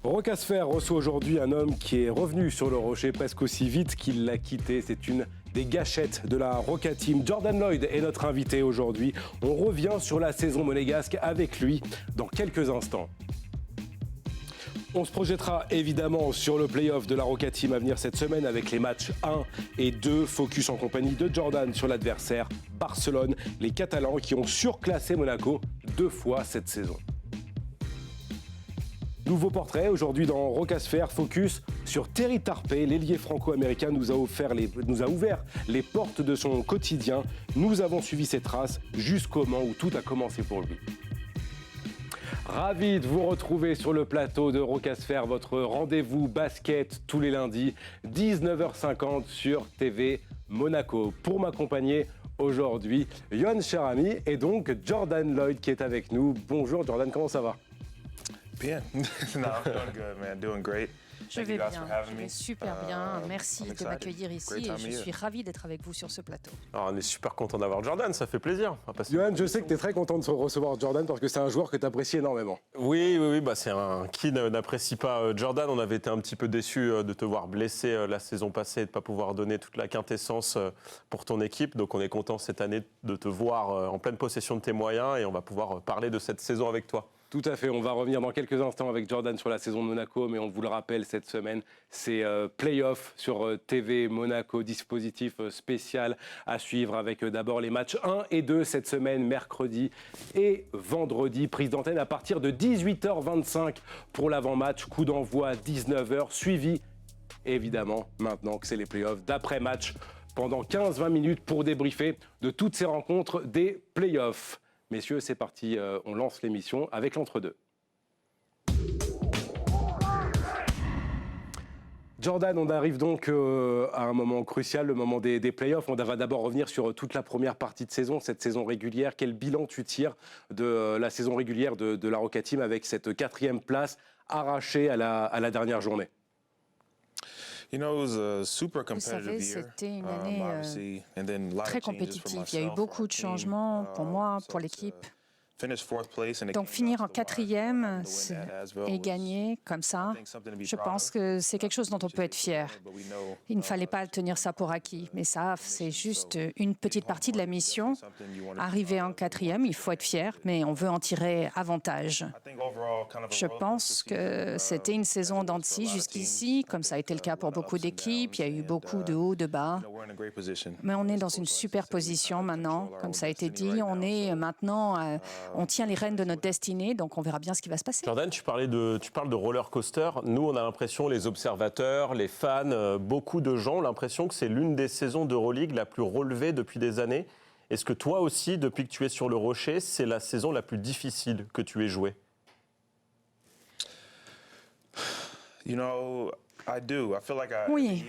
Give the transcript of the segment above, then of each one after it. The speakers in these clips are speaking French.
Rocasfer reçoit aujourd'hui un homme qui est revenu sur le rocher presque aussi vite qu'il l'a quitté. C'est une des gâchettes de la Roca Team. Jordan Lloyd est notre invité aujourd'hui. On revient sur la saison monégasque avec lui dans quelques instants. On se projettera évidemment sur le play-off de la Roca Team à venir cette semaine avec les matchs 1 et 2. Focus en compagnie de Jordan sur l'adversaire, Barcelone, les Catalans qui ont surclassé Monaco 2 fois cette saison. Nouveau portrait aujourd'hui dans Rocasfer, focus sur Terry Tarpey. L'ailier franco-américain nous a ouvert les portes de son quotidien. Nous avons suivi ses traces jusqu'au moment où tout a commencé pour lui. Ravi de vous retrouver sur le plateau de Rocasfer, votre rendez-vous basket tous les lundis, 19h50 sur TV Monaco. Pour m'accompagner aujourd'hui, Yohan Cherami et donc Jordan Lloyd qui est avec nous. Bonjour Jordan, comment ça va? Bien. No, I'm doing good, man. Doing great. Je vais bien, je vais super bien. Merci de m'accueillir ici et je suis ravi d'être avec vous sur ce plateau. Alors, on est super content d'avoir Jordan, ça fait plaisir. Yohan, je sais que tu es très content de recevoir Jordan parce que c'est un joueur que tu apprécies énormément. Oui, bah, c'est qui n'apprécie pas Jordan. On avait été un petit peu déçus de te voir blessé la saison passée et de ne pas pouvoir donner toute la quintessence pour ton équipe. Donc on est content cette année de te voir en pleine possession de tes moyens et on va pouvoir parler de cette saison avec toi. Tout à fait, on va revenir dans quelques instants avec Jordan sur la saison de Monaco, mais on vous le rappelle, cette semaine, c'est play-off sur TV Monaco, dispositif spécial à suivre avec d'abord les matchs 1 et 2 cette semaine, mercredi et vendredi. Prise d'antenne à partir de 18h25 pour l'avant-match, coup d'envoi 19h, suivi évidemment, maintenant que c'est les play-offs, d'après-match pendant 15-20 minutes pour débriefer de toutes ces rencontres des play-offs. Messieurs, c'est parti, on lance l'émission avec l'entre-deux. Jordan, on arrive donc à un moment crucial, le moment des playoffs. On va d'abord revenir sur toute la première partie de saison, cette saison régulière. Quel bilan tu tires de la saison régulière de la Roca Team avec cette 4e place arrachée à la dernière journée? Vous savez, c'était une année très compétitive. Il y a eu beaucoup de changements pour moi, pour l'équipe. Donc finir en 4e et gagner comme ça, je pense que c'est quelque chose dont on peut être fier. Il ne fallait pas tenir ça pour acquis, mais ça, c'est juste une petite partie de la mission. Arriver en 4e, il faut être fier, mais on veut en tirer avantage. Je pense que c'était une saison en dents de scie jusqu'ici, comme ça a été le cas pour beaucoup d'équipes. Il y a eu beaucoup de hauts, de bas. Mais on est dans une super position maintenant, comme ça a été dit. On est maintenant... On tient les rênes de notre destinée, donc on verra bien ce qui va se passer. Jordan, tu parles de roller coaster. Nous, on a l'impression, les observateurs, les fans, beaucoup de gens ont l'impression que c'est l'une des saisons d'Euroleague la plus relevée depuis des années. Est-ce que toi aussi, depuis que tu es sur le rocher, c'est la saison la plus difficile que tu aies jouée? Oui,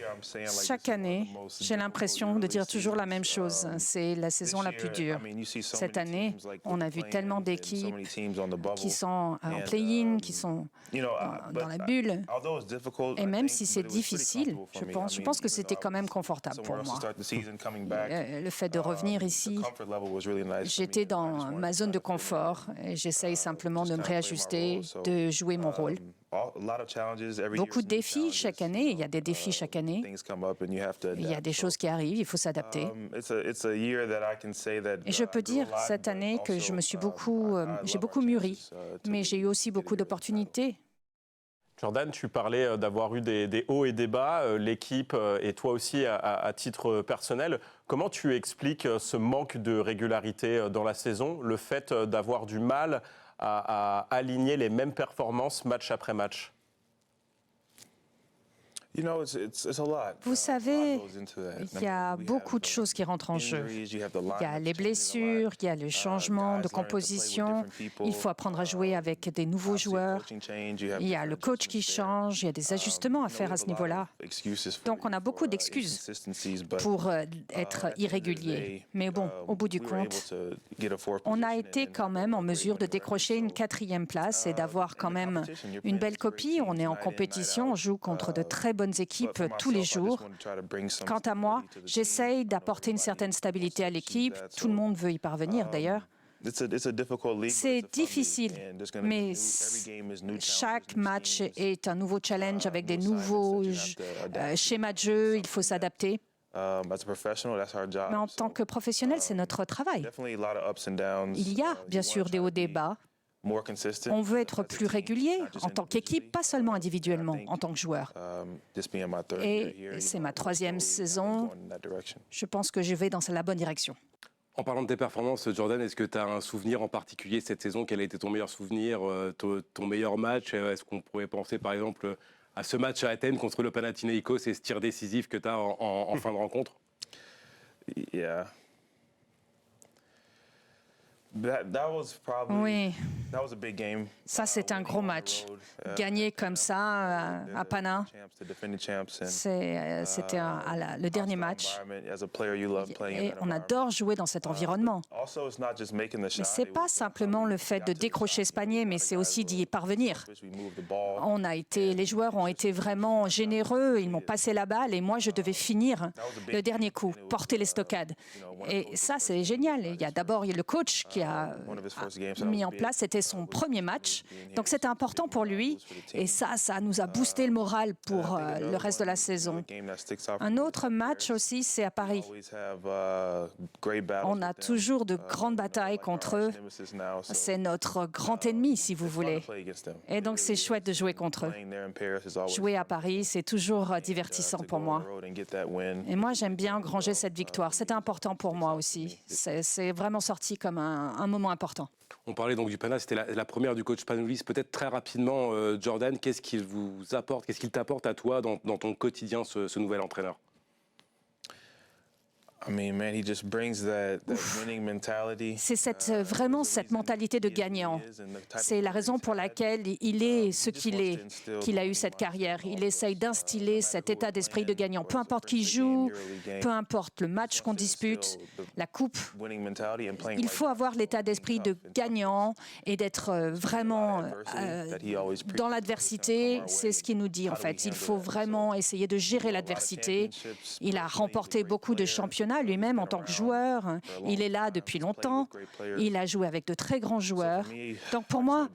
chaque année, j'ai l'impression de dire toujours la même chose. C'est la saison la plus dure. Cette année, on a vu tellement d'équipes qui sont en play-in, qui sont dans la bulle. Et même si c'est difficile, je pense que c'était quand même confortable pour moi. Le fait de revenir ici, j'étais dans ma zone de confort et j'essaye simplement de me réajuster, de jouer mon rôle. Beaucoup de défis chaque année, il y a des défis chaque année. Il y a des choses qui arrivent, il faut s'adapter. Et je peux dire cette année que j'ai beaucoup mûri, mais j'ai eu aussi beaucoup d'opportunités. Jordan, tu parlais d'avoir eu des hauts et des bas, l'équipe et toi aussi à titre personnel. Comment tu expliques ce manque de régularité dans la saison, le fait d'avoir du mal à aligner les mêmes performances match après match? Vous savez, il y a beaucoup de choses qui rentrent en jeu. Il y a les blessures, il y a le changement de composition. Il faut apprendre à jouer avec des nouveaux joueurs. Il y a le coach qui change, il y a des ajustements à faire à ce niveau-là. Donc on a beaucoup d'excuses pour être irrégulier. Mais bon, au bout du compte, on a été quand même en mesure de décrocher une 4e place et d'avoir quand même une belle copie. On est en compétition, on joue contre de très bonnes équipes tous les jours. Quant à moi, j'essaye d'apporter une certaine stabilité à l'équipe. Tout le monde veut y parvenir d'ailleurs. C'est difficile, mais chaque match est un nouveau challenge avec des nouveaux schémas de jeu, il faut s'adapter. Mais en tant que professionnel, c'est notre travail. Il y a bien sûr des hauts et des bas. On veut être plus régulier en tant qu'équipe, pas seulement individuellement, en tant que joueur. Et c'est ma 3e saison. Je pense que je vais dans la bonne direction. En parlant de tes performances, Jordan, est-ce que tu as un souvenir en particulier cette saison? Quel a été ton meilleur souvenir, ton meilleur match? Est-ce qu'on pourrait penser par exemple à ce match à Athènes contre le Panathinaïkos et ce tir décisif que tu as en fin de rencontre? Oui, ça c'est un gros match. Gagner comme ça à Pana, c'était le dernier match. Et on adore jouer dans cet environnement. Mais ce n'est pas simplement le fait de décrocher ce panier, mais c'est aussi d'y parvenir. Les joueurs ont été vraiment généreux, ils m'ont passé la balle et moi je devais finir le dernier coup, porter les stockades. Et ça c'est génial. Il y a d'abord le coach qui a mis en place, c'était son premier match, donc c'était important pour lui et ça nous a boosté le moral pour le reste de la saison. Un autre match aussi, c'est à Paris. On a toujours de grandes batailles contre eux, c'est notre grand ennemi si vous voulez, et donc c'est chouette de jouer contre eux. Jouer à Paris, c'est toujours divertissant pour moi. Et moi j'aime bien engranger cette victoire, c'était important pour moi aussi, c'est vraiment sorti comme un moment important. On parlait donc du Pana, c'était la première du coach Spanoulis. Peut-être très rapidement, Jordan, qu'est-ce qu'il vous apporte, qu'est-ce qu'il t'apporte à toi dans ton quotidien, ce nouvel entraîneur? C'est vraiment cette mentalité de gagnant. C'est la raison pour laquelle il est ce qu'il est, qu'il a eu cette carrière. Il essaye d'instiller cet état d'esprit de gagnant. Peu importe qui joue, peu importe le match qu'on dispute, la coupe, il faut avoir l'état d'esprit de gagnant et d'être vraiment dans l'adversité. C'est ce qu'il nous dit en fait. Il faut vraiment essayer de gérer l'adversité. Il a remporté beaucoup de championnats lui-même en tant que joueur. Il est là depuis longtemps. Il a joué avec de très grands joueurs. Donc pour moi,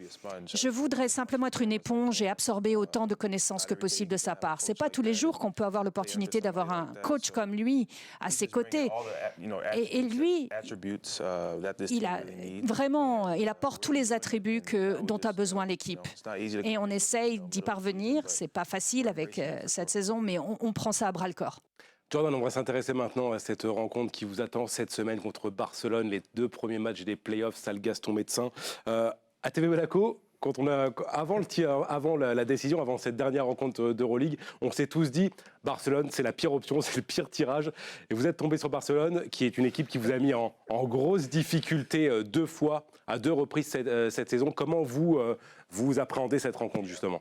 je voudrais simplement être une éponge et absorber autant de connaissances que possible de sa part. C'est pas tous les jours qu'on peut avoir l'opportunité d'avoir un coach comme lui à ses côtés. Et lui, il apporte tous les attributs dont a besoin l'équipe. Et on essaye d'y parvenir. C'est pas facile avec cette saison, mais on prend ça à bras-le-corps. Jordan, on va s'intéresser maintenant à cette rencontre qui vous attend cette semaine contre Barcelone, les 2 premiers matchs des playoffs, salle Gaston Médecin. À TV Monaco, avant la décision, avant cette dernière rencontre d'Euroleague, on s'est tous dit Barcelone, c'est la pire option, c'est le pire tirage. Et vous êtes tombé sur Barcelone, qui est une équipe qui vous a mis en grosse difficulté 2 fois, à 2 reprises cette saison. Comment vous appréhendez cette rencontre, justement?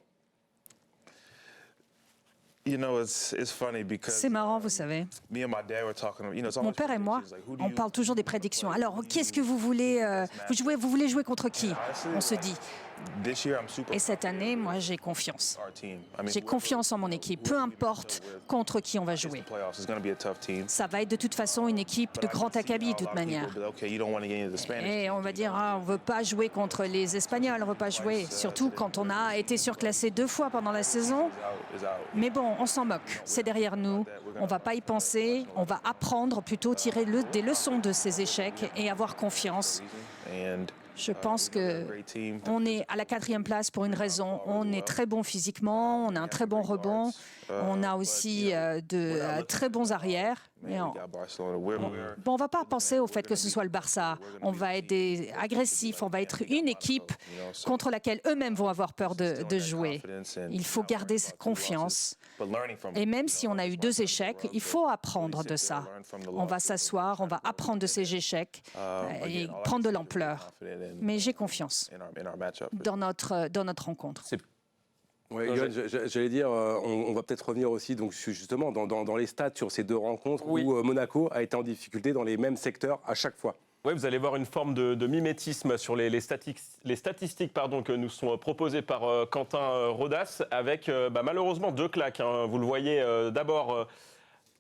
C'est marrant, vous savez. Mon père et moi, on parle toujours des prédictions. Alors, qu'est-ce que vous voulez vous voulez jouer contre qui? On se dit. Et cette année, moi, j'ai confiance. J'ai confiance en mon équipe, peu importe contre qui on va jouer. Ça va être de toute façon une équipe de grand acabit, de toute manière. Et on va dire, on ne veut pas jouer contre les Espagnols, on ne veut pas jouer, surtout quand on a été surclassé 2 fois pendant la saison. Mais bon, on s'en moque, c'est derrière nous, on ne va pas y penser, on va apprendre, plutôt tirer des leçons de ces échecs et avoir confiance. Je pense qu'on est à la 4e place pour une raison. On est très bon physiquement, on a un très bon rebond, on a aussi de très bons arrières. On ne va pas penser au fait que ce soit le Barça. On va être agressif, on va être une équipe contre laquelle eux-mêmes vont avoir peur de jouer. Il faut garder confiance. Et même si on a eu 2 échecs, il faut apprendre de ça. On va s'asseoir, on va apprendre de ces échecs et prendre de l'ampleur. Mais j'ai confiance dans notre rencontre. Oui, j'allais dire, on va peut-être revenir aussi donc, justement dans les stats sur ces 2 rencontres où Monaco a été en difficulté dans les mêmes secteurs à chaque fois. Oui, vous allez voir une forme de mimétisme sur les statistiques que nous sont proposées par Quentin Rodas, avec malheureusement 2 claques. Vous le voyez d'abord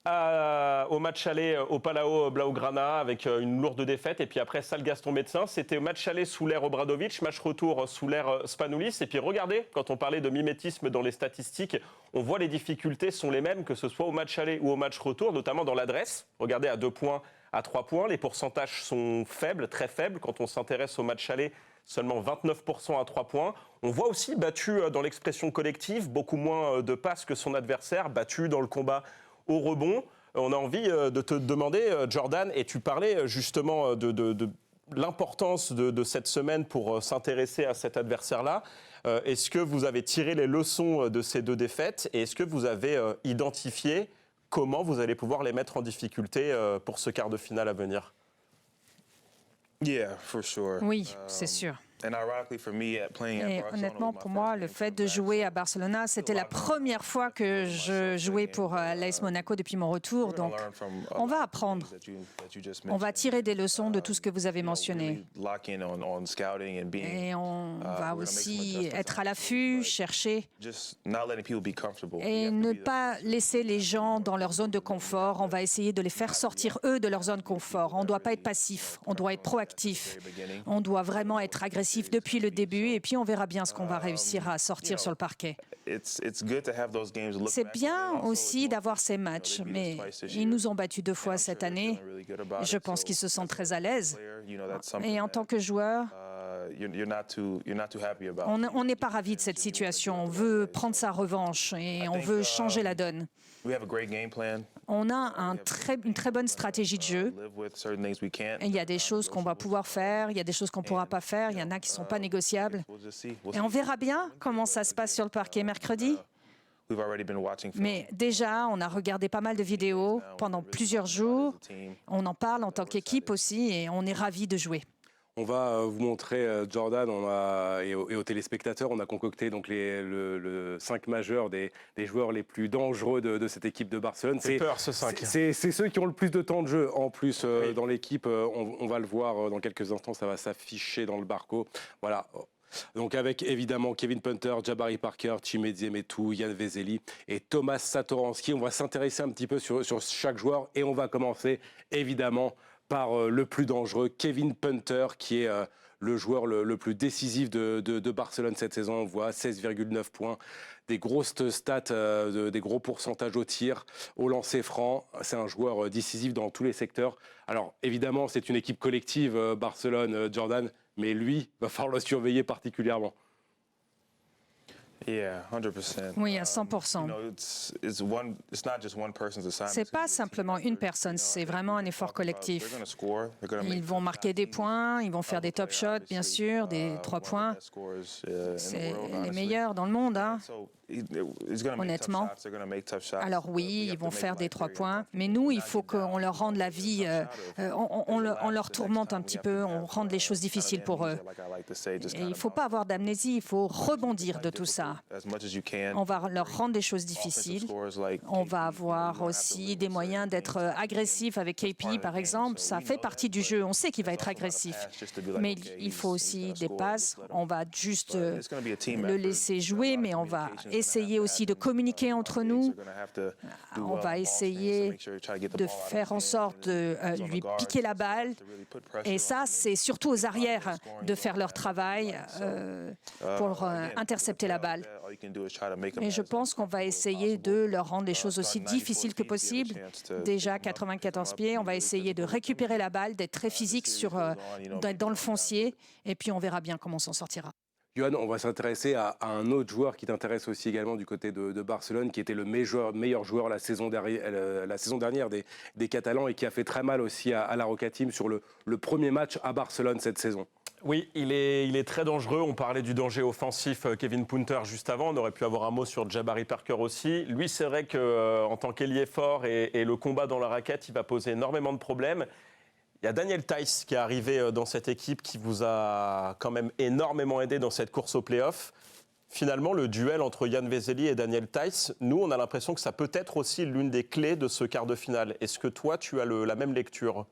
au match aller au Palau Blaugrana avec une lourde défaite. Et puis après, salle Gaston Médecin. C'était match aller sous l'ère Obradovic, match retour sous l'ère Spanoulis. Et puis regardez, quand on parlait de mimétisme dans les statistiques, on voit les difficultés sont les mêmes, que ce soit au match aller ou au match retour, notamment dans l'adresse. Regardez à 2 points, à 3 points. Les pourcentages sont faibles, très faibles. Quand on s'intéresse au match aller, seulement 29% à 3 points. On voit aussi battu dans l'expression collective, beaucoup moins de passes que son adversaire, battu dans le combat au rebond. On a envie de te demander, Jordan, et tu parlais justement de l'importance de cette semaine pour s'intéresser à cet adversaire-là. Est-ce que vous avez tiré les leçons de ces 2 défaites et est-ce que vous avez identifié comment vous allez pouvoir les mettre en difficulté pour ce quart de finale à venir? Yeah, for sure. Oui, c'est sûr. Et honnêtement, pour moi, le fait de jouer à Barcelona, c'était la première fois que je jouais pour l'AS Monaco depuis mon retour. Donc, on va apprendre. On va tirer des leçons de tout ce que vous avez mentionné. Et on va aussi être à l'affût, chercher et ne pas laisser les gens dans leur zone de confort. On va essayer de les faire sortir, eux, de leur zone de confort. On ne doit pas être passif, on doit être proactif. On doit vraiment être agressif depuis le début et puis on verra bien ce qu'on va réussir à sortir sur le parquet. C'est bien aussi d'avoir ces matchs, mais ils nous ont battus 2 fois cette année. Je pense qu'ils se sentent très à l'aise. Et en tant que joueur, on n'est pas ravis de cette situation. On veut prendre sa revanche et on veut changer la donne. On a une très bonne stratégie de jeu. Et il y a des choses qu'on va pouvoir faire, il y a des choses qu'on ne pourra pas faire, il y en a qui ne sont pas négociables. Et on verra bien comment ça se passe sur le parquet mercredi. Mais déjà, on a regardé pas mal de vidéos pendant plusieurs jours. On en parle en tant qu'équipe aussi et on est ravis de jouer. On va vous montrer, Jordan, et aux téléspectateurs, on a concocté donc le 5 majeur des joueurs les plus dangereux de cette équipe de Barcelone. C'est peur, ce 5. C'est ceux qui ont le plus de temps de jeu en plus oui. Dans l'équipe. On va le voir dans quelques instants, ça va s'afficher dans le barco. Voilà. Donc avec évidemment Kevin Punter, Jabari Parker, Chimezie Metu, Jan Vesely et Thomas Satoranski. On va s'intéresser un petit peu sur chaque joueur et on va commencer évidemment par le plus dangereux, Kevin Punter, qui est le joueur le plus décisif de Barcelone cette saison. On voit 16,9 points, des grosses stats, des gros pourcentages au tir, au lancer franc. C'est un joueur décisif dans tous les secteurs. Alors évidemment, c'est une équipe collective, Barcelone, Jordan, mais lui, va falloir le surveiller particulièrement. Oui, à 100%. C'est pas simplement une personne, c'est vraiment un effort collectif. Ils vont marquer des points, ils vont faire des top shots, bien sûr, des 3 points. C'est les meilleurs dans le monde, hein. Honnêtement. Alors oui, ils vont faire des 3 points, mais nous, il faut qu'on leur rende la vie, on leur tourmente un petit peu, on rende les choses difficiles pour eux. Et il ne faut pas avoir d'amnésie, il faut rebondir de tout ça. On va leur rendre des choses difficiles. On va avoir aussi des moyens d'être agressifs avec KP, par exemple. Ça fait partie du jeu, on sait qu'il va être agressif. Mais il faut aussi des passes. On va juste le laisser jouer, mais on va essayer aussi de communiquer entre nous. On va essayer de faire en sorte de lui piquer la balle. Et ça, c'est surtout aux arrières de faire leur travail pour intercepter la balle. Et je pense qu'on va essayer de leur rendre les choses aussi difficiles que possible. Déjà 94 pieds, on va essayer de récupérer la balle, d'être très physique dans le foncier. Et puis on verra bien comment on s'en sortira. Johan, on va s'intéresser à un autre joueur qui t'intéresse aussi également du côté de Barcelone, qui était le meilleur joueur la saison dernière des Catalans et qui a fait très mal aussi à la Roca Team sur le premier match à Barcelone cette saison. Oui, il est très dangereux. On parlait du danger offensif Kevin Punter juste avant. On aurait pu avoir un mot sur Jabari Parker aussi. Lui, c'est vrai qu'en tant qu'ailier fort et le combat dans la raquette, il va poser énormément de problèmes. Il y a Daniel Theis qui est arrivé dans cette équipe qui vous a quand même énormément aidé dans cette course au play-off. Finalement, le duel entre Jan Vesely et Daniel Theis, nous, on a l'impression que ça peut être aussi l'une des clés de ce quart de finale. Est-ce que toi, tu as la même lecture?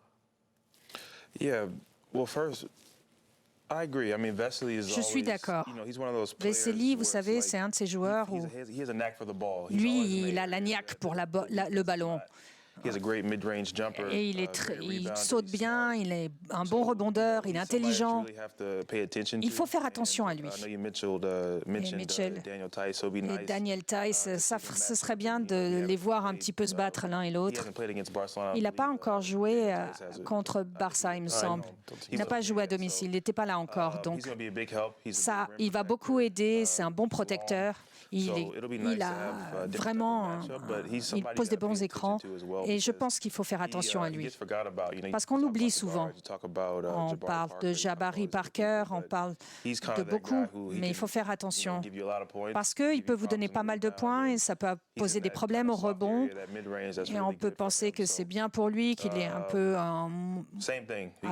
Je suis d'accord. Vesely, vous savez, c'est un de ces joueurs où lui, il a la niaque pour le ballon. Et il saute bien, il est un bon rebondeur, il est intelligent. Il faut faire attention à lui. Et Mitchell et Daniel Theis, ce serait bien de les voir un petit peu se battre l'un et l'autre. Il n'a pas encore joué contre Barça, il me semble. Il n'a pas joué à domicile, il n'était pas là encore. Donc ça, il va beaucoup aider, c'est un bon protecteur. Il a vraiment, il pose des bons écrans et je pense qu'il faut faire attention à lui. Parce qu'on l'oublie souvent. On parle de Jabari Parker, on parle de beaucoup, mais il faut faire attention. Parce qu'il peut vous donner pas mal de points et ça peut poser des problèmes au rebond. Et on peut penser que c'est bien pour lui, qu'il est un peu à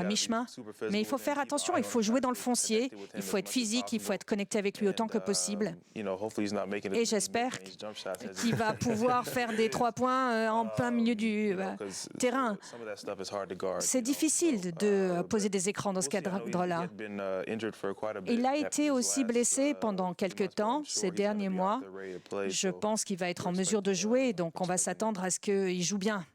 mi-chemin. Mais il faut faire attention, il faut jouer dans le foncier, il faut être physique, il faut être connecté avec lui autant que possible. Et j'espère qu'il va pouvoir faire des 3 points en plein milieu du terrain. C'est difficile de poser des écrans dans ce cadre-là. Il a été aussi blessé pendant quelques temps, ces derniers mois. Je pense qu'il va être en mesure de jouer, donc on va s'attendre à ce qu'il joue bien.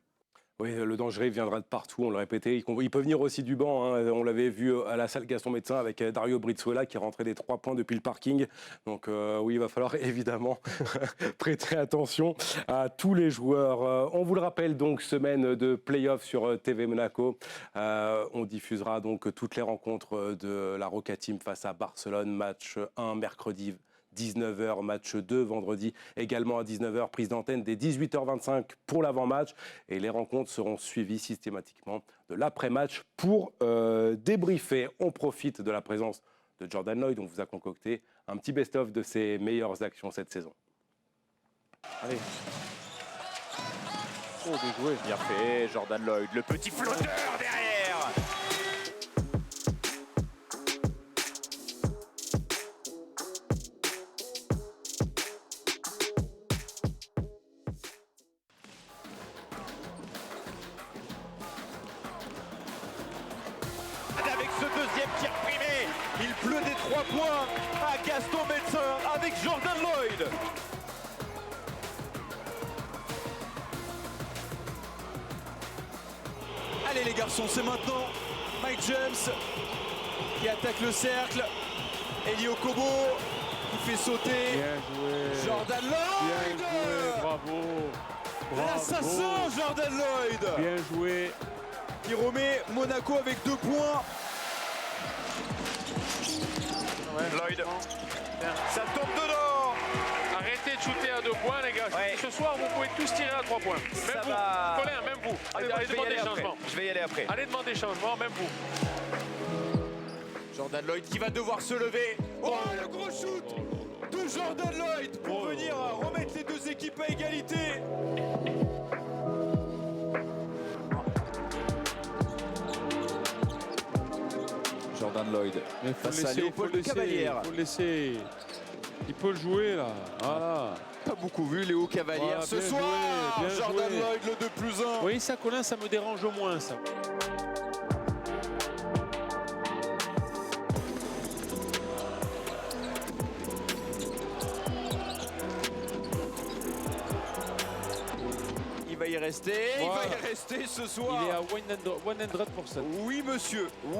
Oui, le danger viendra de partout, on l'a répété. Il peut venir aussi du banc. Hein. On l'avait vu à la salle Gaston Médecin avec Dario Brizuela qui rentrait des 3 points depuis le parking. Donc oui, il va falloir évidemment prêter attention à tous les joueurs. On vous le rappelle donc, semaine de play-off sur TV Monaco. On diffusera donc toutes les rencontres de la Roca Team face à Barcelone. Match 1 mercredi 19h, match 2 vendredi également à 19h, prise d'antenne dès 18h25 pour l'avant-match et les rencontres seront suivies systématiquement de l'après-match pour débriefer. On profite de la présence de Jordan Lloyd, on vous a concocté un petit best-of de ses meilleures actions cette saison. Allez. Oh, bien joué. Bien fait, Jordan Lloyd, le petit flotteur derrière. Avec ce deuxième tir primé, il pleut des 3 points à Gaston Médecin avec Jordan Lloyd. Allez les garçons, c'est maintenant. Mike James qui attaque le cercle. Eli Okobo qui fait sauter. Bien joué. Jordan Lloyd. Bien joué, bravo. L'assassin Jordan Lloyd. Bien joué. Qui remet Monaco avec 2 points. Lloyd. Ça tombe dedans. Arrêtez de shooter à 2 points, les gars. Ouais. Ce soir, vous pouvez tous tirer à 3 points. Même Ça vous, va. Colin, même vous. Allez Je vais y demander aller changement. après. Je vais y aller après. Allez demander changement, même vous. Jordan Lloyd qui va devoir se lever. Oh, le gros shoot de Jordan Lloyd pour venir remettre les deux équipes à égalité. Jordan Lloyd face à Léopold Cavalière. Il faut le laisser. Il peut le jouer là. Voilà. Pas beaucoup vu Léo Cavalière ce soir. Bien Jordan joué. Lloyd le 2+1. Oui, ça, Colin, ça me dérange au moins ça. Il va y rester, Voilà. il va y rester ce soir. Il est à 100%.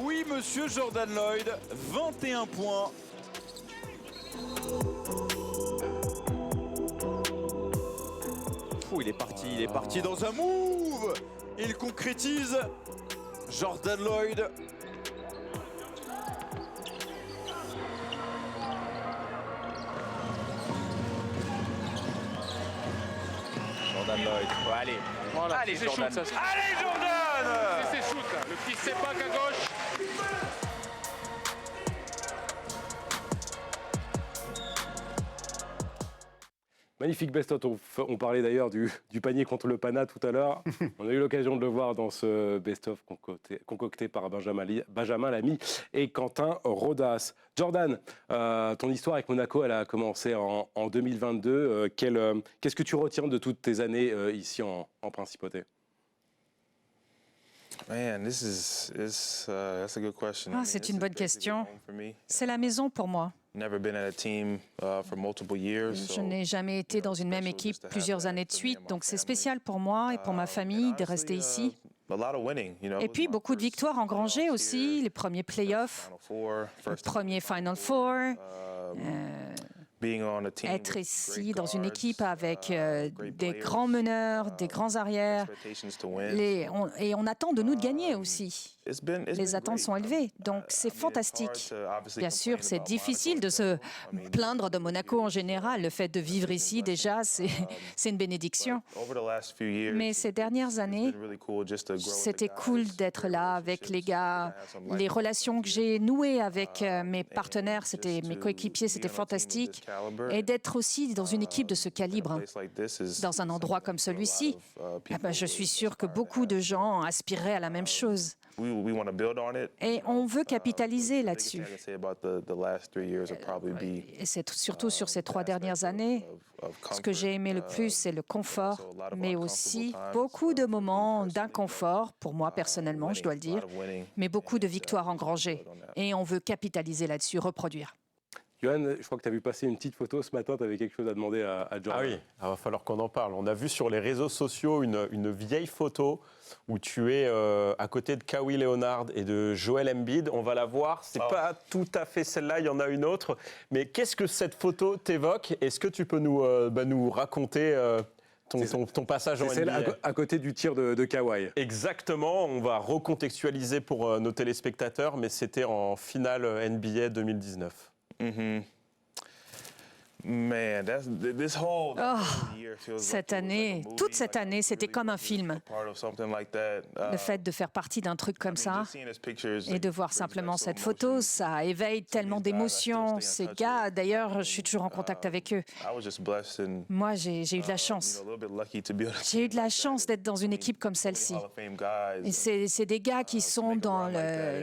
Oui monsieur Jordan Lloyd, 21 points. Oh, il est parti dans un move. Il concrétise. Jordan Lloyd. Jordan Lloyd. Oh, allez. Voilà, Allez, c'est Jordan. shoot, ça. Allez, Jordan. C'est shoot, là. Le petit sépac à gauche. Magnifique best-of. On parlait d'ailleurs du panier contre le Pana tout à l'heure. On a eu l'occasion de le voir dans ce best-of concocté par Benjamin Lamy et Quentin Rodas. Jordan, ton histoire avec Monaco, elle a commencé en 2022. Qu'est-ce que tu retiens de toutes tes années ici en Principauté? C'est une bonne question. C'est la maison pour moi. Je n'ai jamais été dans une même équipe plusieurs années de suite, donc c'est spécial pour moi et pour ma famille de rester ici. Et puis beaucoup de victoires engrangées aussi, les premiers playoffs, le premier Final Four. Être ici dans une équipe avec des grands meneurs, des grands arrières, et on attend de nous de gagner aussi. Les attentes sont élevées, donc c'est fantastique. Bien sûr, c'est difficile de se plaindre de Monaco en général. Le fait de vivre ici, déjà, c'est une bénédiction. Mais ces dernières années, c'était cool d'être là avec les gars. Les relations que j'ai nouées avec mes partenaires, mes coéquipiers, c'était fantastique. Et d'être aussi dans une équipe de ce calibre, dans un endroit comme celui-ci, je suis sûre que beaucoup de gens aspireraient à la même chose. Et on veut capitaliser là-dessus. Et c'est surtout sur ces 3 dernières années, ce que j'ai aimé le plus, c'est le confort, mais aussi beaucoup de moments d'inconfort, pour moi personnellement, je dois le dire, mais beaucoup de victoires engrangées. Et on veut capitaliser là-dessus, reproduire. Johan, je crois que tu as vu passer une petite photo ce matin, tu avais quelque chose à demander à Jordan. Ah oui, il va falloir qu'on en parle. On a vu sur les réseaux sociaux une vieille photo où tu es à côté de Kawhi Leonard et de Joel Embiid. On va la voir, c'est pas tout à fait celle-là, il y en a une autre. Mais qu'est-ce que cette photo t'évoque? Est-ce que tu peux nous raconter ton passage en NBA? C'est celle à côté du tir de Kawhi. Exactement, on va recontextualiser pour nos téléspectateurs, mais c'était en finale NBA 2019. Cette année, toute cette année, c'était comme un film. Le fait de faire partie d'un truc comme ça et de voir simplement cette photo, ça éveille tellement d'émotions. Ces gars, d'ailleurs, je suis toujours en contact avec eux. Moi, j'ai eu de la chance. J'ai eu de la chance d'être dans une équipe comme celle-ci. Et c'est des gars qui sont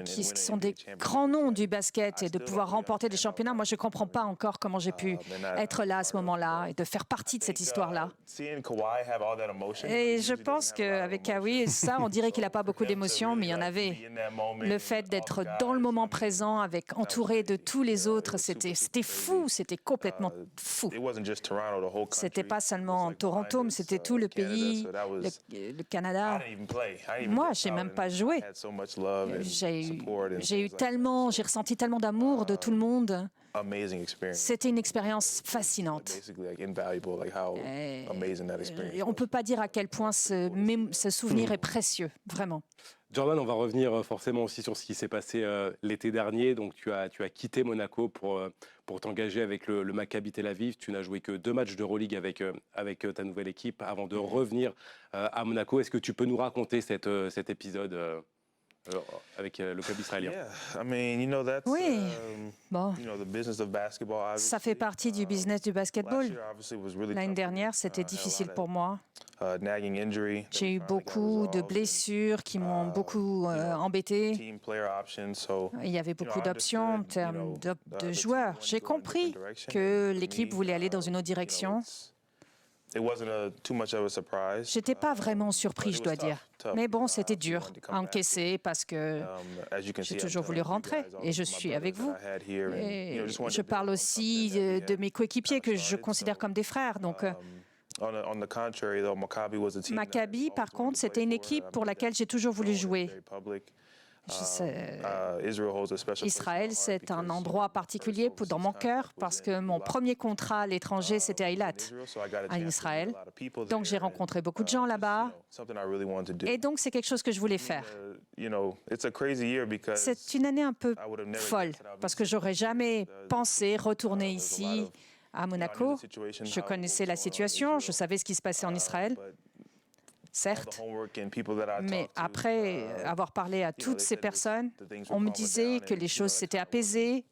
qui sont des grands noms du basket et de pouvoir remporter des championnats. Moi, je ne comprends pas encore comment j'ai pu être là à ce moment-là et de faire partie de cette histoire-là. Et je pense qu'avec Kawhi, on dirait qu'il n'a pas beaucoup d'émotions, mais il y en avait. Le fait d'être dans le moment présent, entouré de tous les autres, c'était fou, c'était complètement fou. C'était pas seulement Toronto, mais c'était tout le pays, le Canada. Moi, je n'ai même pas joué. J'ai ressenti tellement d'amour de tout le monde. C'était une expérience fascinante. Et on ne peut pas dire à quel point ce souvenir est précieux, vraiment. Jordan, on va revenir forcément aussi sur ce qui s'est passé l'été dernier. Donc, tu as quitté Monaco pour t'engager avec le Maccabi Tel Aviv. Tu n'as joué que 2 matchs d'Euroleague avec ta nouvelle équipe avant de revenir à Monaco. Est-ce que tu peux nous raconter cet épisode avec le club israélien? Oui, bon, ça fait partie du business du basketball. L'année dernière, c'était difficile pour moi. J'ai eu beaucoup de blessures qui m'ont beaucoup embêté. Il y avait beaucoup d'options en termes de joueurs. J'ai compris que l'équipe voulait aller dans une autre direction. J'étais pas vraiment surpris, je dois dire. Mais bon, c'était dur à encaisser parce que j'ai toujours voulu rentrer et je suis avec vous. Et je parle aussi de mes coéquipiers que je considère comme des frères. Donc, Maccabi, par contre, c'était une équipe pour laquelle j'ai toujours voulu jouer. Israël, c'est un endroit particulier dans mon cœur parce que mon premier contrat à l'étranger, c'était à Eilat, en Israël. Donc, j'ai rencontré beaucoup de gens là-bas. Et donc, c'est quelque chose que je voulais faire. C'est une année un peu folle parce que j'aurais jamais pensé retourner ici à Monaco. Je connaissais la situation, je savais ce qui se passait en Israël. Certes, mais après avoir parlé à toutes ces personnes, on me disait que les choses s'étaient apaisées.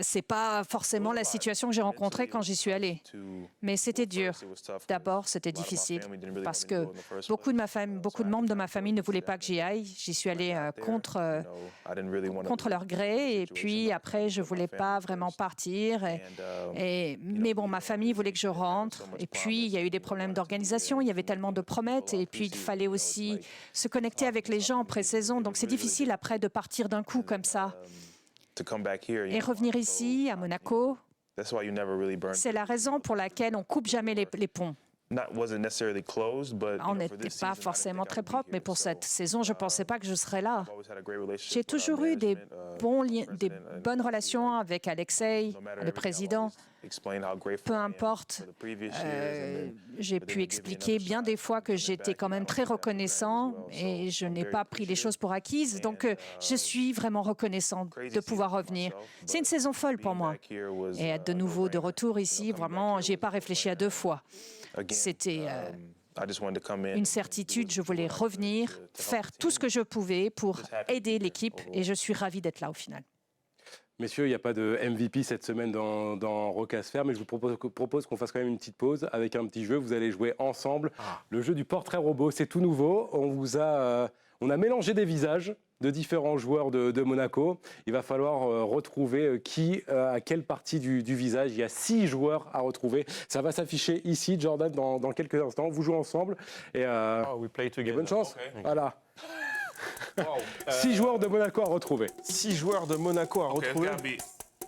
C'est pas forcément la situation que j'ai rencontrée quand j'y suis allée, mais c'était dur. D'abord, c'était difficile parce que beaucoup de membres de ma famille ne voulaient pas que j'y aille. J'y suis allée contre leur gré, et puis après, je voulais pas vraiment partir. Mais bon, ma famille voulait que je rentre, et puis il y a eu des problèmes d'organisation. Il y avait tellement de promesses, et puis il fallait aussi se connecter avec les gens en pré-saison. Donc c'est difficile après de partir d'un coup comme ça. Et revenir ici, à Monaco, c'est la raison pour laquelle on ne coupe jamais les ponts. On n'était pas forcément très propre, mais pour cette saison, je ne pensais pas que je serais là. J'ai toujours eu des bonnes relations avec Alexei, le président. Peu importe, j'ai pu expliquer bien des fois que j'étais quand même très reconnaissant et je n'ai pas pris les choses pour acquises. Donc, je suis vraiment reconnaissant de pouvoir revenir. C'est une saison folle pour moi. Et être de nouveau de retour ici, vraiment, je n'y ai pas réfléchi à deux fois. C'était une certitude, je voulais revenir, faire tout ce que je pouvais pour aider l'équipe et je suis ravie d'être là au final. Messieurs, il n'y a pas de MVP cette semaine dans Rocasphère, mais je vous propose qu'on fasse quand même une petite pause avec un petit jeu. Vous allez jouer ensemble. Le jeu du portrait robot, c'est tout nouveau. On a mélangé des visages de différents joueurs de Monaco. Il va falloir retrouver qui à quelle partie du visage. Il y a 6 joueurs à retrouver. Ça va s'afficher ici, Jordan, dans quelques instants. Vous jouez ensemble. Et we play together. bonne chance. Okay. Voilà. 6 joueurs de Monaco à retrouver. 6 joueurs de Monaco à retrouver.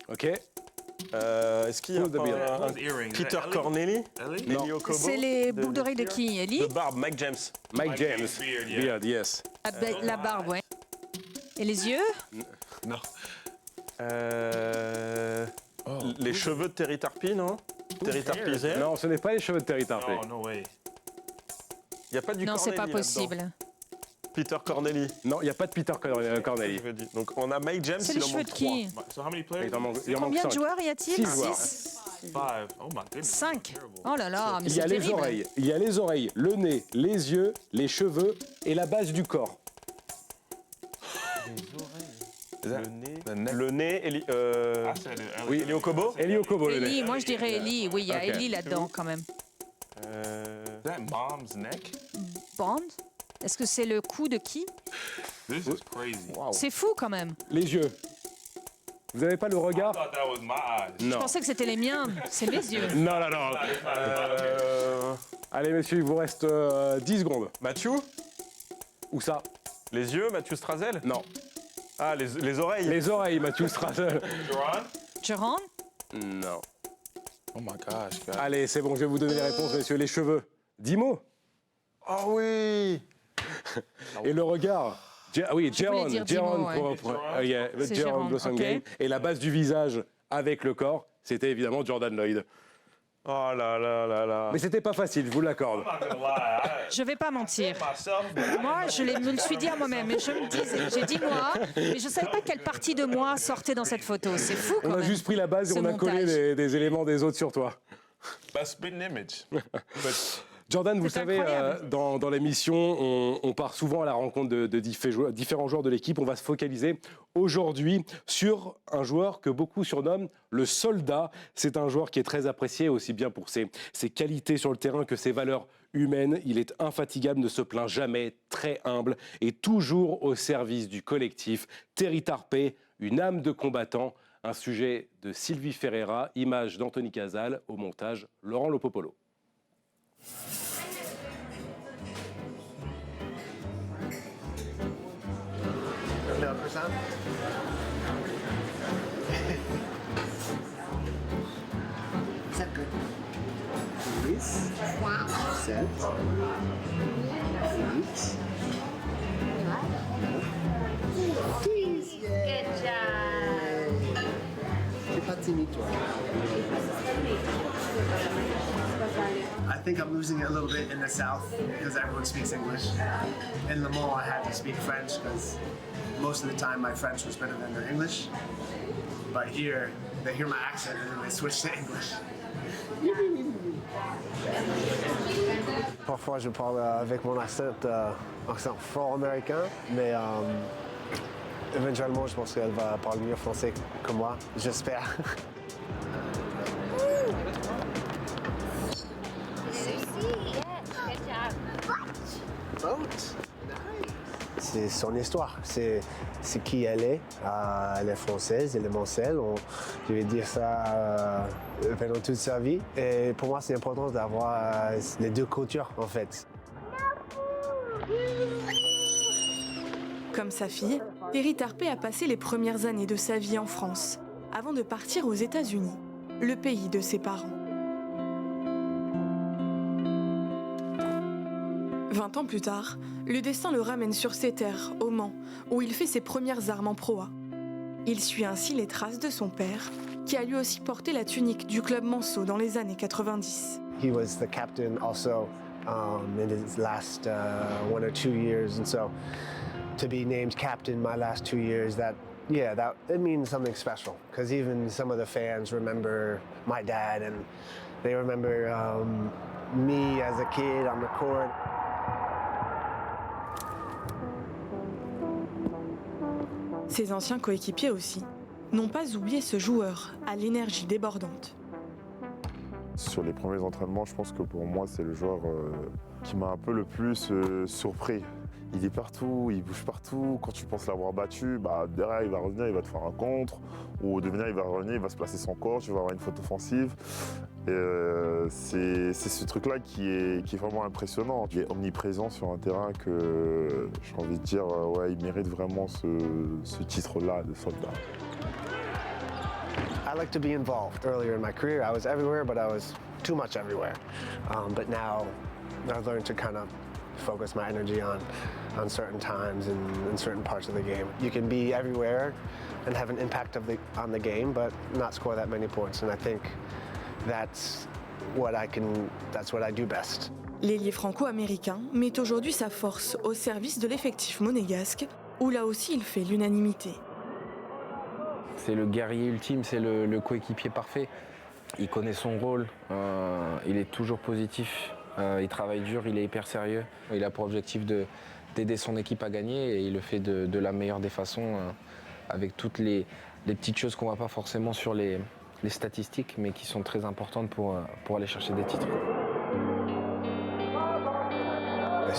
OK. Est-ce qu'il y a un Peter Corneli? Elio Kobo? C'est les boucles d'oreilles de qui, Ellie? De barbe, Mike James. Mike James. Beard, yes. La barbe, oui. Et les yeux? Non. Les cheveux de Terry Tarpey, non? Terry Tarpey. Non, ce n'est pas les cheveux de Terry Tarpey. No way. Il n'y a pas du Non, c'est pas Corneli possible. là-dedans. Peter Corneli. Non, il n'y a pas de Peter Corneli. Donc on a Mike James, C'est il les en cheveux manque de 3. qui? So how many players? Il en manque Combien 5. de joueurs y a-t-il? 6 joueurs. 5. Oh my goodness. 5. Oh là là, mais Il y a c'est les terrible. oreilles, il y a les oreilles, le nez, les yeux, les cheveux et la base du corps. Le nez, oui, Elio Kobo. Elio Kobo, le nez. Ellie, moi je dirais Ellie. Oui, il y a Ok. Ellie là-dedans quand même. Is that mom's neck? Bond? Est-ce que c'est le coup de qui? This is crazy. C'est fou quand même. Les yeux. Vous n'avez pas le I regard? thought that was my eyes. Je Non. pensais que c'était les miens. C'est mes yeux. Non, non, non. Allez, messieurs, il vous reste 10 secondes. Mathieu? Où ça? Les yeux, Mathieu Strazel? Non. Ah, les oreilles. Les oreilles, Mathieu Strazel. Je rentre? Non. Oh my gosh, guys. Allez, c'est bon, je vais vous donner les réponses, messieurs. Les cheveux. 10 mots. Ah oui. Et le regard. Oui, Jérôme. dire 10 mots, ouais. C'est Jérôme Jérôme, Blossangame. ok. Et la base du visage avec le corps, c'était évidemment Jordan Lloyd. Oh là là là là. Mais c'était pas facile, je vous l'accorde. I'm not gonna lie. Je vais pas mentir. Myself, but Moi, me le suis dit à moi-même. Mais j'ai dit moi, mais je savais pas quelle partie de moi sortait dans cette photo. C'est fou quand On a même. juste pris la base et Ce on a collé montage. des éléments des autres sur toi. that's spitting image. But Jordan, vous C'est savez, incroyable. dans l'émission, on part souvent à la rencontre de différents joueurs de l'équipe. On va se focaliser aujourd'hui sur un joueur que beaucoup surnomment le soldat. C'est un joueur qui est très apprécié aussi bien pour ses qualités sur le terrain que ses valeurs humaines. Il est infatigable, ne se plaint jamais, très humble et toujours au service du collectif. Terry Tarpey, une âme de combattant, un sujet de Sylvie Ferreira, image d'Anthony Casal, au montage Laurent Lopopolo. Is that good? Release. Set. Release. Please. Good job. T'es pas timide, toi. I think I'm losing it a little bit in the South because everyone speaks English. In Le Mans, I had to speak French because most of the time my French was better than their English. But here, they hear my accent and then they switch to English. Parfois, je parle avec mon accent fort américain, mais éventuellement, je pense qu'elle va parler mieux français que moi. J'espère. C'est son histoire, c'est qui elle est. Elle est française, elle est mancelle. Je vais dire ça pendant toute sa vie. Et pour moi, c'est important d'avoir les deux cultures, en fait. Comme sa fille, Terry Tarpey a passé les premières années de sa vie en France, avant de partir aux États-Unis, le pays de ses parents. 20 ans plus tard, le destin le ramène sur ses terres, au Mans, où il fait ses premières armes en Pro A. Il suit ainsi les traces de son père, qui a lui aussi porté la tunique du club Manceau dans les années 90. He was the captain also in his last 1 or 2 years, and so to be named captain my last 2 years, that it means something special, because even some of the fans remember my dad, and they remember me as a kid on the court. Ses anciens coéquipiers aussi n'ont pas oublié ce joueur à l'énergie débordante. Sur les premiers entraînements, je pense que pour moi, c'est le joueur qui m'a un peu le plus surpris. Il est partout, il bouge partout. Quand tu penses l'avoir battu, derrière, il va revenir, il va te faire un contre. Ou devenir, il va revenir, il va se placer son corps, tu vas avoir une faute offensive. Et c'est ce truc-là qui est vraiment impressionnant. Il est omniprésent sur un terrain que j'ai envie de dire, il mérite vraiment ce titre-là de soldat. I like to be involved. Earlier in my career, I was everywhere, but I was too much everywhere. But now, I've learned to kind of focus my energy on certain times and certain parts of the game. You can be everywhere and have an impact on the game, but not score that many points. And I think that's what I do best. L'ailier franco-américain met aujourd'hui sa force au service de l'effectif monégasque, où là aussi il fait l'unanimité. C'est le guerrier ultime, c'est le coéquipier parfait. Il connaît son rôle, il est toujours positif, il travaille dur, il est hyper sérieux. Il a pour objectif d'aider son équipe à gagner et il le fait de la meilleure des façons, avec toutes les petites choses qu'on ne voit pas forcément sur les statistiques, mais qui sont très importantes pour aller chercher des titres.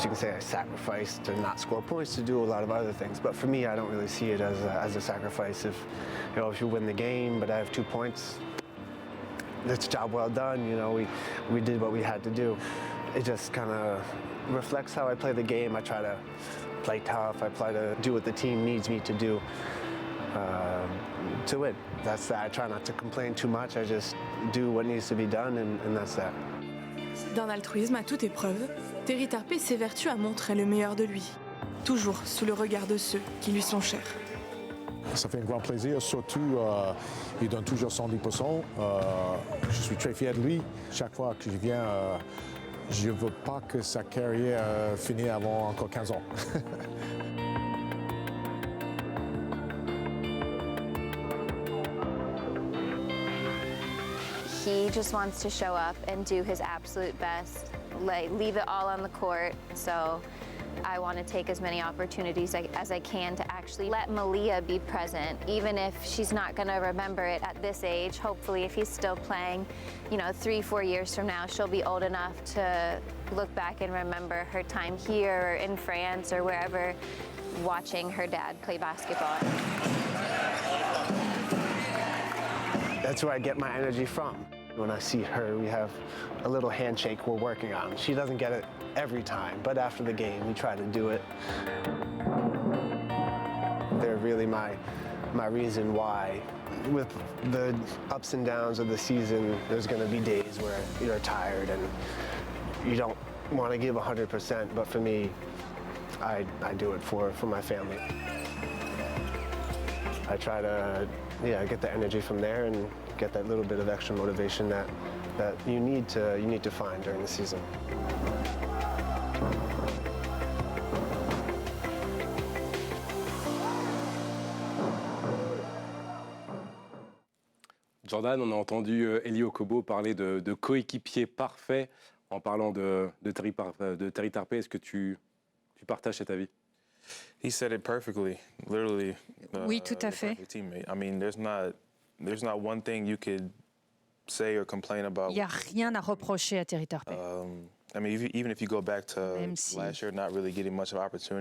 You can say I sacrificed to not score points to do a lot of other things, but for me, I don't really see it as a sacrifice. If you win the game, but I have 2 points, it's a job well done. We did what we had to do. It just kind of reflects how I play the game. I try to play tough. I try to do what the team needs me to do to win. That's that. I try not to complain too much. I just do what needs to be done, and that's that. D'un altruisme à toute épreuve, Terry Tarpey s'évertue à montrer le meilleur de lui, toujours sous le regard de ceux qui lui sont chers. Ça fait un grand plaisir, surtout il donne toujours 110%. Je suis très fier de lui. Chaque fois que je viens, je ne veux pas que sa carrière finisse avant encore 15 ans. He just wants to show up and do his absolute best, leave it all on the court. So I want to take as many opportunities as I can to actually let Malia be present, even if she's not going to remember it at this age. Hopefully, if he's still playing, 3-4 years from now, she'll be old enough to look back and remember her time here or in France or wherever, watching her dad play basketball. That's where I get my energy from. When I see her, we have a little handshake we're working on. She doesn't get it every time, but after the game, we try to do it. They're really my reason why. With the ups and downs of the season, there's going to be days where you're tired and you don't want to give 100%, but for me, I do it for my family. I try to get the energy from there and get that little bit of extra motivation that you need to find during the season. Jordan, on a entendu Eli Okobo parler de coéquipier parfait en parlant de Terry Tarpey. Est-ce que tu partages cet avis? He said it perfectly, literally. Oui, tout à fait. I mean, there's not one thing you could say or complain about. Il n'y a rien à reprocher à Terry Tarpey. Même si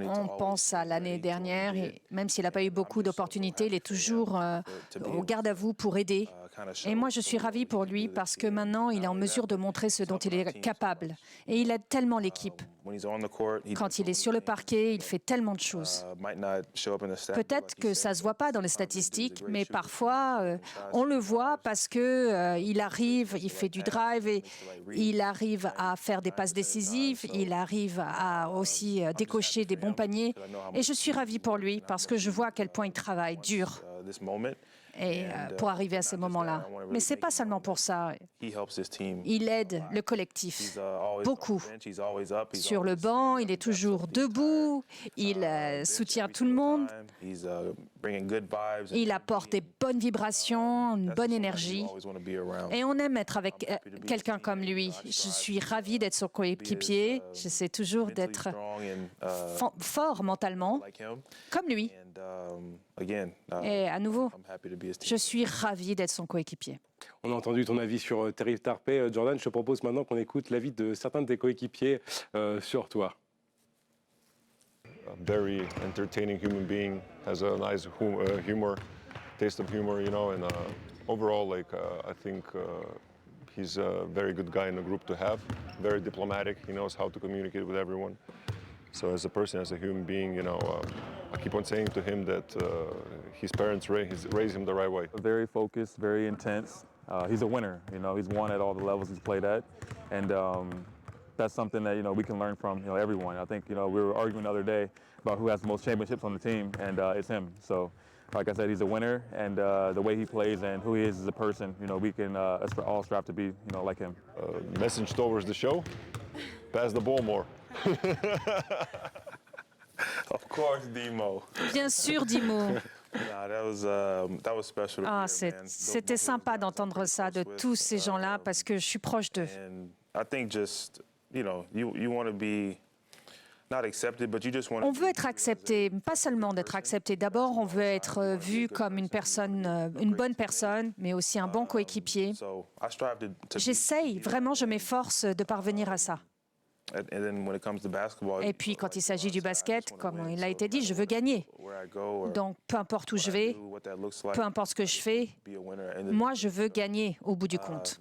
on pense à l'année dernière, et même s'il n'a pas eu beaucoup d'opportunités, il est toujours au garde à vous pour aider. Et moi, je suis ravie pour lui parce que maintenant, il est en mesure de montrer ce dont il est capable. Et il aide tellement l'équipe. Quand il est sur le parquet, il fait tellement de choses. Peut-être que ça ne se voit pas dans les statistiques, mais parfois, on le voit parce qu'il arrive, il fait du drive et il arrive à faire des passes décisives, il arrive à aussi décocher des bons paniers. Et je suis ravie pour lui parce que je vois à quel point il travaille dur. Et pour arriver à ces moments-là. Mais ce n'est pas seulement pour ça. Il aide le collectif beaucoup. Sur le banc, il est toujours debout, il soutient tout le monde, il apporte des bonnes vibrations, une bonne énergie. Et on aime être avec quelqu'un comme lui. Je suis ravie d'être son coéquipier. J'essaie toujours d'être fort mentalement, comme lui. Et à nouveau, je suis ravie d'être son coéquipier. On a entendu ton avis sur Terry Tarpey. Jordan, je te propose maintenant qu'on écoute l'avis de certains de tes coéquipiers sur toi. A very entertaining human being, has a nice humor, taste of humor, you know, and overall, I think he's a very good guy in the group to have. Very diplomatic. He knows how to communicate with everyone. So as a person, as a human being, you know, I keep on saying to him that his parents raised him the right way. Very focused, very intense. He's a winner, you know, he's won at all the levels he's played at. And that's something that, you know, we can learn from, you know, everyone. I think, you know, we were arguing the other day about who has the most championships on the team, and it's him. So, like I said, he's a winner, and the way he plays and who he is as a person, you know, we can all strive to be, you know, like him. Message towards the show, pass the ball more. Of course, Dimo. Bien sûr, Dimo. Ah, c'était sympa d'entendre ça de tous ces gens-là parce que je suis proche d'eux. On veut être accepté, pas seulement d'être accepté. D'abord, on veut être vu comme une personne, une bonne personne, mais aussi un bon coéquipier. J'essaye, vraiment, je m'efforce de parvenir à ça. Et puis, quand il s'agit du basket, comme il a été dit, je veux gagner. Donc, peu importe où je vais, peu importe ce que je fais, moi, je veux gagner au bout du compte.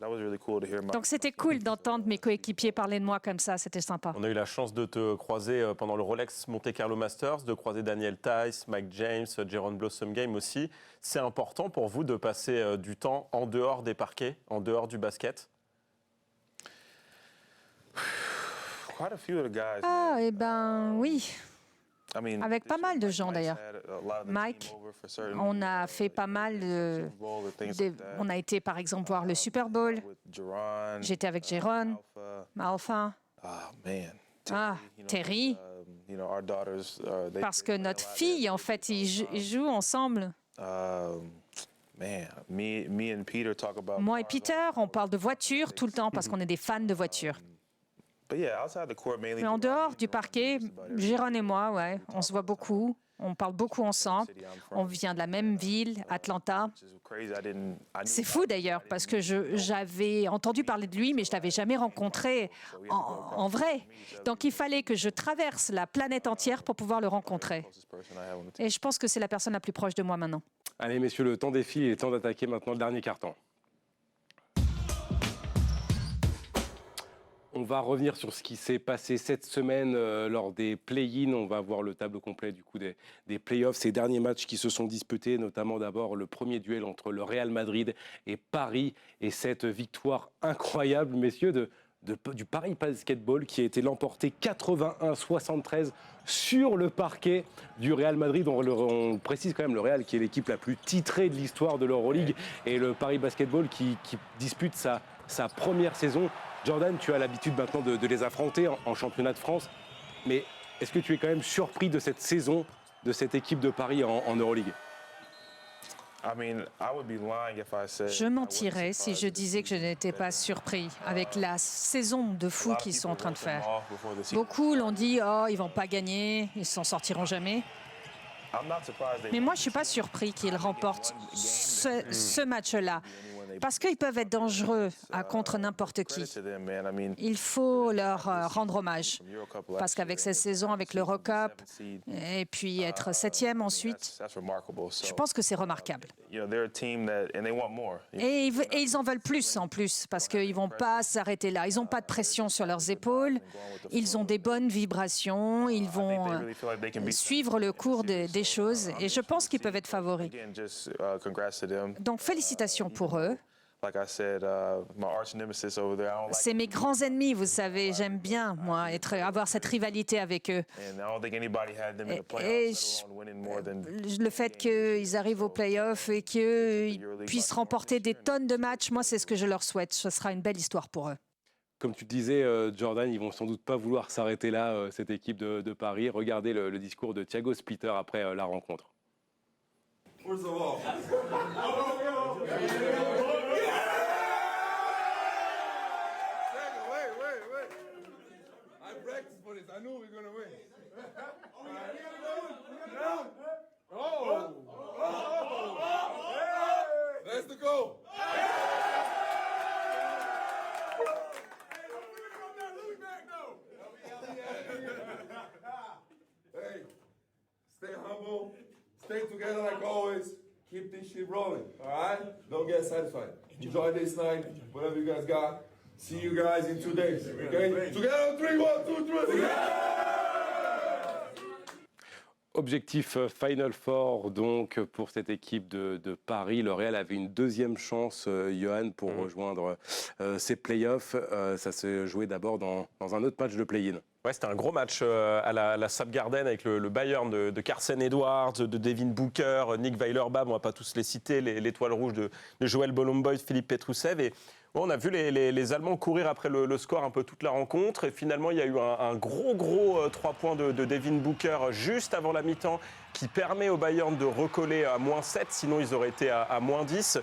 Donc, c'était cool d'entendre mes coéquipiers parler de moi comme ça. C'était sympa. On a eu la chance de te croiser pendant le Rolex Monte Carlo Masters, de croiser Daniel Theis, Mike James, Jaron Blossom Game aussi. C'est important pour vous de passer du temps en dehors des parquets, en dehors du basket? Ah, eh ben oui. Avec pas mal de gens d'ailleurs. Mike, on a fait pas mal on a été par exemple voir le Super Bowl. J'étais avec Jaron, Alpha. Ah, Terry. Parce que notre fille, en fait, ils jouent ensemble. Moi et Peter, on parle de voitures tout le temps parce qu'on est des fans de voitures. Mais en dehors du parquet, Jaron et moi, ouais, on se voit beaucoup, on parle beaucoup ensemble. On vient de la même ville, Atlanta. C'est fou d'ailleurs, parce que j'avais entendu parler de lui, mais je ne l'avais jamais rencontré en vrai. Donc il fallait que je traverse la planète entière pour pouvoir le rencontrer. Et je pense que c'est la personne la plus proche de moi maintenant. Allez messieurs, le temps défile, il est temps d'attaquer maintenant le dernier carton. On va revenir sur ce qui s'est passé cette semaine lors des play-in. On va voir le tableau complet du coup des play-offs, ces derniers matchs qui se sont disputés, notamment d'abord le premier duel entre le Real Madrid et Paris. Et cette victoire incroyable, messieurs, du Paris Basketball qui a été l'emporté 81-73 sur le parquet du Real Madrid. On précise quand même le Real qui est l'équipe la plus titrée de l'histoire de l'Euroleague et le Paris Basketball qui dispute sa première saison. Jordan, tu as l'habitude maintenant de les affronter en championnat de France, mais est-ce que tu es quand même surpris de cette saison de cette équipe de Paris en Euroleague? Je mentirais si je disais que je n'étais pas surpris avec la saison de fou qu'ils sont en train de faire. Beaucoup l'ont dit « Oh, ils ne vont pas gagner, ils ne s'en sortiront jamais ». Mais moi, je ne suis pas surpris qu'ils remportent ce match-là. Parce qu'ils peuvent être dangereux contre n'importe qui. Il faut leur rendre hommage. Parce qu'avec cette saison, avec l'Eurocup, et puis être 7e ensuite, je pense que c'est remarquable. Et ils en veulent plus en plus, parce qu'ils ne vont pas s'arrêter là. Ils n'ont pas de pression sur leurs épaules, ils ont des bonnes vibrations, ils vont suivre le cours des choses, et je pense qu'ils peuvent être favoris. Donc félicitations pour eux. C'est mes grands ennemis, vous savez, j'aime bien, moi, avoir cette rivalité avec eux. Et le fait qu'ils arrivent aux playoffs et qu'ils puissent remporter des tonnes de matchs, moi, c'est ce que je leur souhaite. Ce sera une belle histoire pour eux. Comme tu disais, Jordan, ils vont sans doute pas vouloir s'arrêter là, cette équipe de Paris. Regardez le discours de Thiago Splitter après la rencontre. First of all, wait. I practiced for this. I knew we were gonna win. That's the goal. Hey, stay humble. Stay together like always. Keep this shit rolling, all right? Don't get satisfied. Enjoy this night, whatever you guys got. See you guys in 2 days, okay? Together, 3, 1, 2, 3. Objectif Final Four donc pour cette équipe de Paris. Le Real avait une deuxième chance, Johan, pour rejoindre ces playoffs. Ça se jouait d'abord dans un autre match de play-in. Ouais, c'était un gros match à la Sab Garden avec le Bayern de Carson Edwards, de Devin Booker, Nick Weiler-Babb, on ne va pas tous les citer, l'étoile rouge de Joël Bolomboy, Philippe Petrusev. Et on a vu les Allemands courir après le score un peu toute la rencontre. Et finalement, il y a eu un gros 3 points de Devin Booker juste avant la mi-temps qui permet au Bayern de recoller à -7, sinon ils auraient été à -10.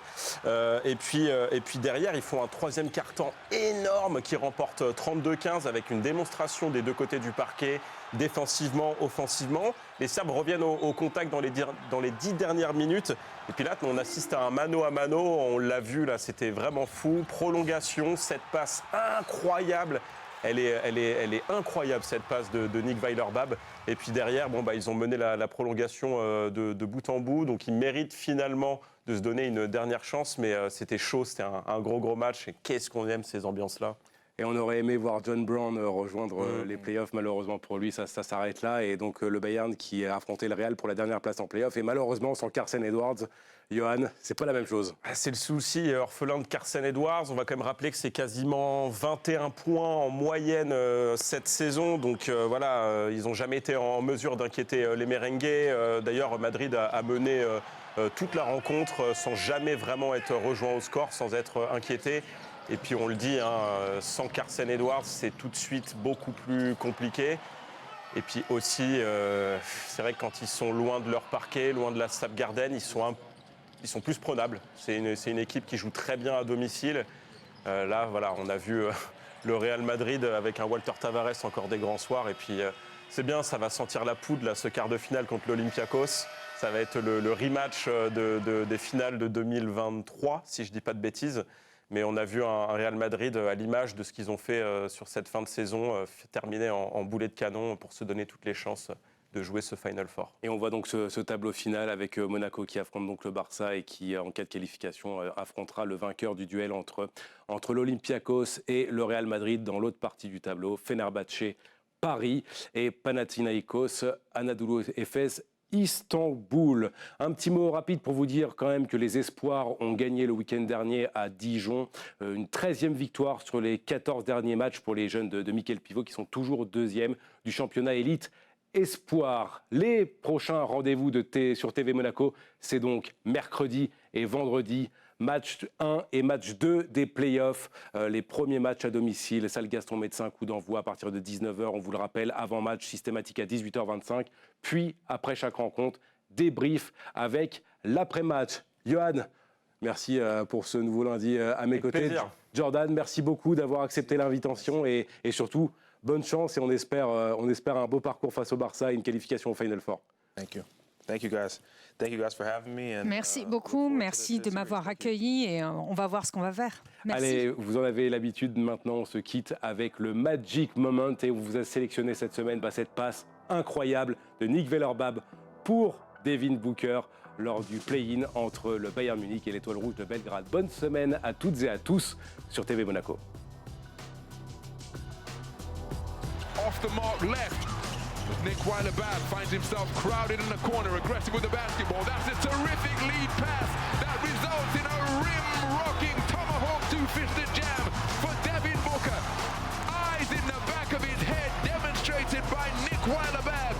Et puis derrière, ils font un troisième quart-temps énorme qui remporte 32-15 avec une démonstration des deux côtés du parquet, défensivement, offensivement. Les Serbes reviennent au contact dans les 10 dernières minutes. Et puis là, on assiste à un mano à mano. On l'a vu, là, c'était vraiment fou. Prolongation, cette passe incroyable. Elle est incroyable, cette passe de Nick Weiler-Babb. Et puis derrière, ils ont mené la prolongation de bout en bout. Donc ils méritent finalement de se donner une dernière chance. Mais c'était chaud, c'était un gros match. Et qu'est-ce qu'on aime ces ambiances-là. Et on aurait aimé voir John Brown rejoindre les playoffs. Malheureusement pour lui, ça s'arrête là. Et donc le Bayern qui a affronté le Real pour la dernière place en playoffs. Et malheureusement, sans Carson Edwards, Johan, c'est pas la même chose. C'est le souci, orphelin de Carson Edwards. On va quand même rappeler que c'est quasiment 21 points en moyenne cette saison. Donc voilà, ils n'ont jamais été en mesure d'inquiéter les merengues. D'ailleurs, Madrid a mené toute la rencontre sans jamais vraiment être rejoint au score, sans être inquiété. Et puis on le dit, sans Carson Edwards, c'est tout de suite beaucoup plus compliqué. Et puis aussi, c'est vrai que quand ils sont loin de leur parquet, loin de la Sab Garden, ils sont plus prenables. C'est une équipe qui joue très bien à domicile. Là, voilà, on a vu le Real Madrid avec un Walter Tavares encore des grands soirs. Et puis c'est bien, ça va sentir la poudre, là, ce quart de finale contre l'Olympiakos. Ça va être le rematch des finales de 2023, si je ne dis pas de bêtises. Mais on a vu un Real Madrid à l'image de ce qu'ils ont fait sur cette fin de saison, terminer en boulet de canon pour se donner toutes les chances de jouer ce Final Four. Et on voit donc ce tableau final avec Monaco qui affronte donc le Barça et qui, en cas de qualification, affrontera le vainqueur du duel entre l'Olympiakos et le Real Madrid dans l'autre partie du tableau, Fenerbahçe, Paris et Panathinaikos, Anadolu Efes, Istanbul. Un petit mot rapide pour vous dire quand même que les Espoirs ont gagné le week-end dernier à Dijon. Une 13e victoire sur les 14 derniers matchs pour les jeunes de Michael Pivot qui sont toujours 2e du championnat élite Espoir. Les prochains rendez-vous sur TV Monaco, c'est donc mercredi et vendredi. Match 1 et match 2 des playoffs. Les premiers matchs à domicile, salle Gaston Médecin, coup d'envoi à partir de 19h. On vous le rappelle, avant-match systématique à 18h25. Puis, après chaque rencontre, débrief avec l'après-match. Johan, merci pour ce nouveau lundi à mes côtés. Plaisir. Jordan, merci beaucoup d'avoir accepté l'invitation et surtout, bonne chance et on espère un beau parcours face au Barça et une qualification au Final Four. Thank you. Thank you, guys. Thank you guys for having me. And, merci beaucoup, merci de m'avoir accueilli et on va voir ce qu'on va faire. Merci. Allez, vous en avez l'habitude, maintenant on se quitte avec le Magic Moment et on vous a sélectionné cette semaine cette passe incroyable de Nick Weiler-Babb pour Devin Booker lors du play-in entre le Bayern Munich et l'Étoile Rouge de Belgrade. Bonne semaine à toutes et à tous sur TV Monaco. Off the mark left. Nick Weiler-Babb finds himself crowded in the corner, aggressive with the basketball. That's a terrific lead pass that results in a rim-rocking tomahawk two-fisted jam for Devin Booker. Eyes in the back of his head demonstrated by Nick Weiler-Babb.